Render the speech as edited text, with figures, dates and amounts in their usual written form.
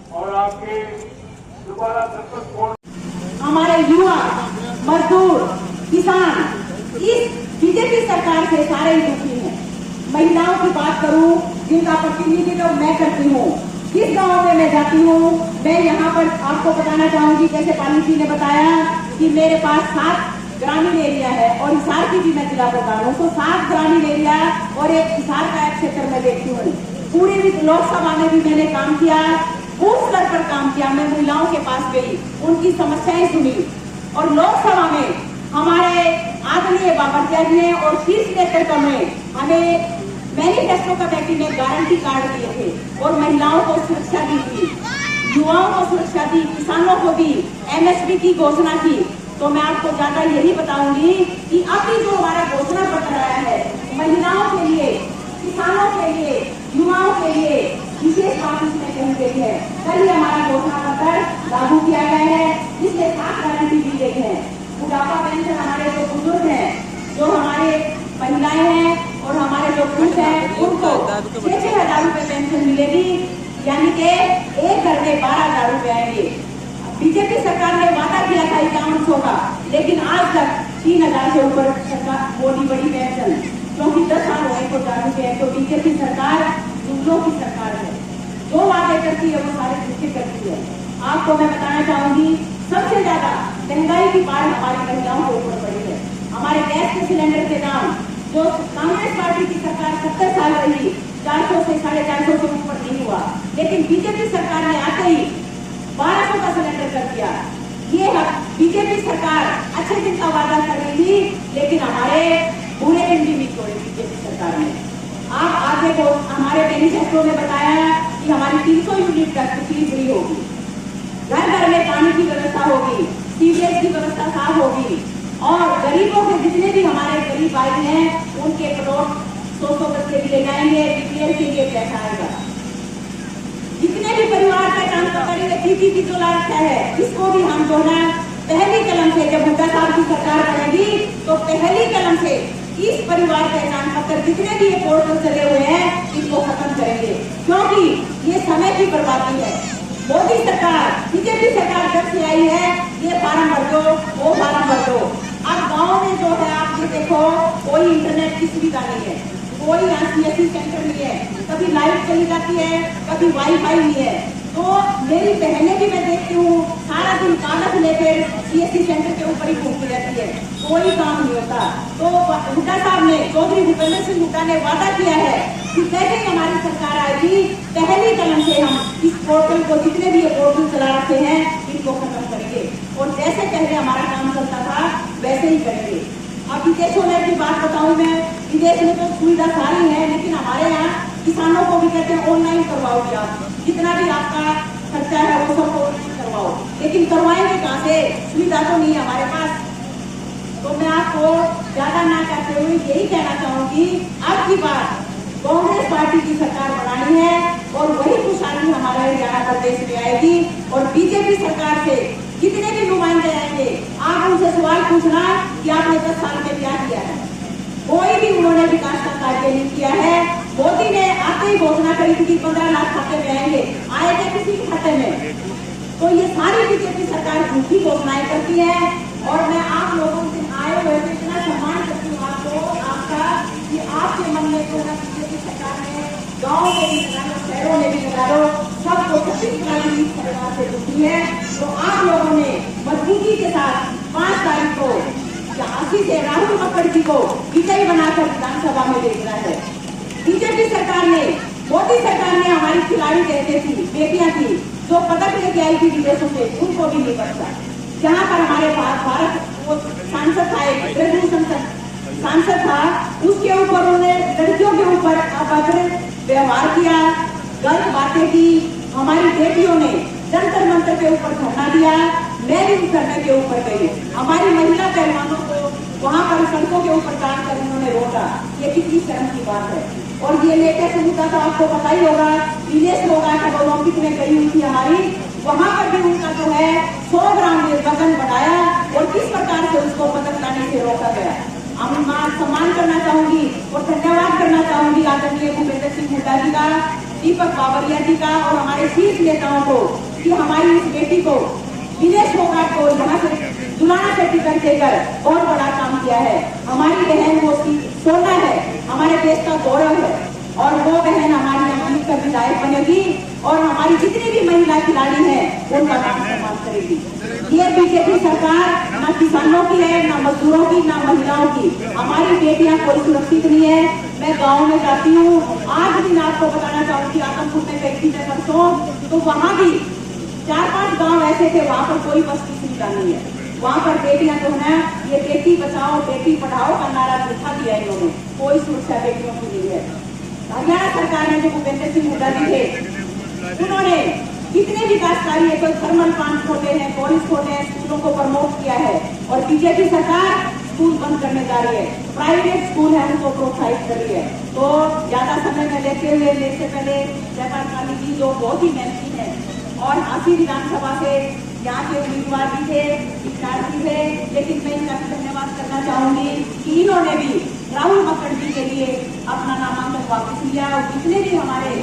और आपके दोबारा हमारे युवा, मजदूर, किसान इस बीजेपी सरकार से सारे ही दुखी हैं। महिलाओं की बात करूं, जिनका प्रतिनिधित्व मैं करती हूं, जिस गांव में मैं जाती हूं, मैं यहाँ पर आपको बताना चाहूंगी, जैसे पाली जी ने बताया कि मेरे पास 7 ग्रामीण एरिया है और हिसार की भी मैं जिला प्रधान हूँ, तो 7 ग्रामीण एरिया और एक हिसार का एक क्षेत्र में देखती हूँ। पूरी लोकसभा में भी मैंने काम किया, बूथ स्तर पर काम किया। मैं महिलाओं के पास गई, उनकी समस्याएं सुनी और लोकसभा में हमारे आदरणीय बाबा जी ने और शीर्ष नेतृत्व में हमें मैनिफेस्टो कमेटी में गारंटी कार्ड दिए थे और महिलाओं को सुरक्षा दी थी, युवाओं को सुरक्षा दी, किसानों को भी एमएसपी की घोषणा की। तो मैं आपको ज्यादा यही बताऊंगी कि अभी जो हमारा घोषणा पत्र आया है, महिलाओं के लिए, किसानों के लिए, युवाओं के लिए विशेष बात इसमें कही गई है। कल ही हमारा घोषणा पत्र लागू किया गया है, जिसमें 7 गारंटी दी गई है। बुढ़ापा पेंशन हमारे जो बुजुर्ग हैं, जो हमारे महिलाएं हैं और हमारे जो पुरुष हैं, उनको 6,000 रुपए पेंशन मिलेगी, यानी कि एक घर में 12,000 रुपए आएंगे। बीजेपी सरकार ने वादा किया था 5100 का, लेकिन आज तक 3,000 से ऊपर सरकार बोली बड़ी पेंशन, क्योंकि 10 साल हो गए को चालू किया। तो बीजेपी सरकार दूसरों की सरकार है, जो वादे करती है वो सारे झूठे करती है। आपको मैं बताना चाहूंगी, सबसे ज्यादा महंगाई की मार हमारी महिलाओं के ऊपर पड़ी है। हमारे गैस के सिलेंडर के दाम, जो कांग्रेस पार्टी की सरकार 70 साल रही, 400 से 450 से ऊपर नहीं हुआ, लेकिन बीजेपी सरकार ने आते ही 1200 का सिलेंडर कर दिया। ये बीजेपी सरकार अच्छे दिन का वादा कर रही थी, लेकिन हमारे बुरे दिन भी नहीं छोड़े बीजेपी सरकार ने। आप आगे को हमारे मैनिफेस्टो में बताया कि हमारी 300 यूनिट तक बिजली फ्री होगी, घर घर में पानी की व्यवस्था होगी, सीवरेज की व्यवस्था साफ होगी और गरीबों के जितने भी हमारे गरीब भाई हैं, उनके प्लॉट 100 गज के लिए जाएंगे, बीपीएल के लिए पैसा आएगा। जितने भी परिवार का काम करेंगे, दीदी की जो लालसा है, इसको भी हम जो है पहली कलम से, जब हुड्डा साहब की सरकार बनेगी तो पहली कलम से इस परिवार पहचान पत्र जितने भी ये पोर्टल चले हुए हैं, इनको खत्म करेंगे, क्योंकि ये समय की बर्बादी है। मोदी सरकार, बीजेपी सरकार जब से आई है, ये फार्म भर दो, वो फार्म भर दो। अब गाँव में जो है आप ये देखो, कोई इंटरनेट की सुविधा नहीं है, कोई यहाँ सीएससी सेंटर नहीं है, कभी लाइट चली जाती है, कभी वाईफाई नहीं है। तो मेरी बहनें भी मैं देखती हूँ, सारा दिन कागज लेकर सीएससी सेंटर के ऊपर ही घूमती रहती है, कोई काम नहीं होता। तो हुड्डा साहब ने, चौधरी भूपेंद्र सिंह हुड्डा ने वादा किया है कि जैसे ही हमारी सरकार आएगी, पहली कलम से हम इस पोर्टल को, जितने भी ये पोर्टल चला रखे हैं, इनको खत्म करेंगे और जैसे पहले हमारा काम चलता था वैसे ही करेंगे। अब विदेशों में की बात बताऊं मैं, विदेश में तो सुविधा सारी है, लेकिन हमारे यहाँ किसानों को भी कहते हैं ऑनलाइन करवाओगे आप, जितना भी आपका खर्चा है वो सब ऑनलाइन करवाओ, लेकिन करवाएंगे कहाँ से? सुविधा तो नहीं है हमारे पास। तो मैं आपको ज्यादा ना करते हुए यही कहना चाहूंगी, अब की बार कांग्रेस पार्टी की सरकार बनानी है और वही खुशहाली हमारे हरियाणा प्रदेश में आएगी। और बीजेपी सरकार से जितने भी नुमाइंदे आएंगे, आप उनसे सवाल पूछना कि आपने 10 साल में क्या किया है। कोई भी उन्होंने विकास का कार्य नहीं किया है। मोदी ने आते ही घोषणा करी थी कि 15 लाख खाते में आएंगे, आए थे किसी के खाते में? तो ये सारी बीजेपी सरकार झूठी घोषणाएं करती है। और मैं आप लोगों से आए हुए से इतना सम्मान करती हूँ आपको, आपका, कि आपके मन में जो है बीजेपी सरकार ने गाँव में भी लगाओ, शहरों में भी लगाओ, सबको छत्तीसगढ़ सरकार से जुटी है। तो आप लोगों ने मजबूती के साथ 5 तारीख को झांसी से राहुल मक्कड़ जी को विजयी बनाकर विधानसभा में भेजना है। बीजेपी सरकार ने, मोदी सरकार ने हमारी खिलाड़ी कहते थी, बेटियां थी, जो पदक लेके आई थी विदेशों से, उनको भी नहीं बचा। जहाँ पर हमारे भारत वो सांसद था, एक ग्रेजुएशन सांसद था, उसके ऊपर उन्होंने लड़कियों के ऊपर अभद्र व्यवहार किया, गलत बातें की। हमारी बेटियों ने जंतर मंतर के ऊपर धरना दिया, मैं भी उस धरने के ऊपर गई। हमारी महिला पहलवानों को वहाँ पर सड़कों के ऊपर डाल कर उन्होंने रोका। ये कितनी शर्म की बात है। और ये लेटेस्ट मुद्दा तो आपको पता ही होगा, विदेश होगा कि ओलंपिक में गई हुई थी हमारी, वहाँ पर भी उनका जो है 100 ग्राम वजन बढ़ाया और किस प्रकार से उसको पदक लाने से रोका गया। सम्मान करना चाहूंगी और धन्यवाद करना चाहूंगी आदरणीय भूपेंद्र सिंह हुड्डा जी का, दीपक बाबरिया जी का और हमारे शीर्ष नेताओं को कि हमारी इस बेटी को विदेश फोगाट को यहाँ से जुलाना सर्टिफिकेट देकर बहुत बड़ा काम किया है। हमारी बहन वो सोना है, हमारे देश का गौरव है और वो बहन हमारी यहाँ जीत कर विधायक बनेगी और हमारी जितनी भी महिला खिलाड़ी हैं उनका नाम सम्मान करेगी। ये बीजेपी सरकार न किसानों की है, न मजदूरों की, न महिलाओं की। हमारी बेटियां कोई सुरक्षित नहीं है। मैं गांव में जाती हूँ, आज दिन आपको बताना चाहूंगी, आदमपुर में गई थी परसों, तो वहाँ भी 4-5 गांव ऐसे थे, वहाँ पर कोई बस की सुविधा नहीं है। वहाँ पर बेटियां जो है ये बेटी बचाओ बेटी पढ़ाओ का नारा लिखा दिया है इन्होंने, कोई सुरक्षा बेटियों की नहीं है। हरियाणा सरकार में जो भूपेंद्र सिंह हुड्डा जी थे उन्होंने कितने विकास कार्य, कोई थर्मल प्लांट खोले हैं, कॉलेज खोले हैं, स्कूलों को प्रमोट किया है और बीजेपी सरकार स्कूल बंद करने जा रही है, प्राइवेट स्कूल है उनको प्रोत्साहित कर रही है। तो ज्यादा समय में लेते हुए इससे पहले जयपाल काली जी जो बहुत ही मेहनती है और झांसी विधानसभा से यहाँ के उम्मीदवार भी थे, विद्यार्थी थे, लेकिन मैं इनका धन्यवाद करना चाहूंगी कि इन्होंने भी राहुल मक्कड़ जी के लिए अपना नामांकन वापस लिया और जितने भी हमारे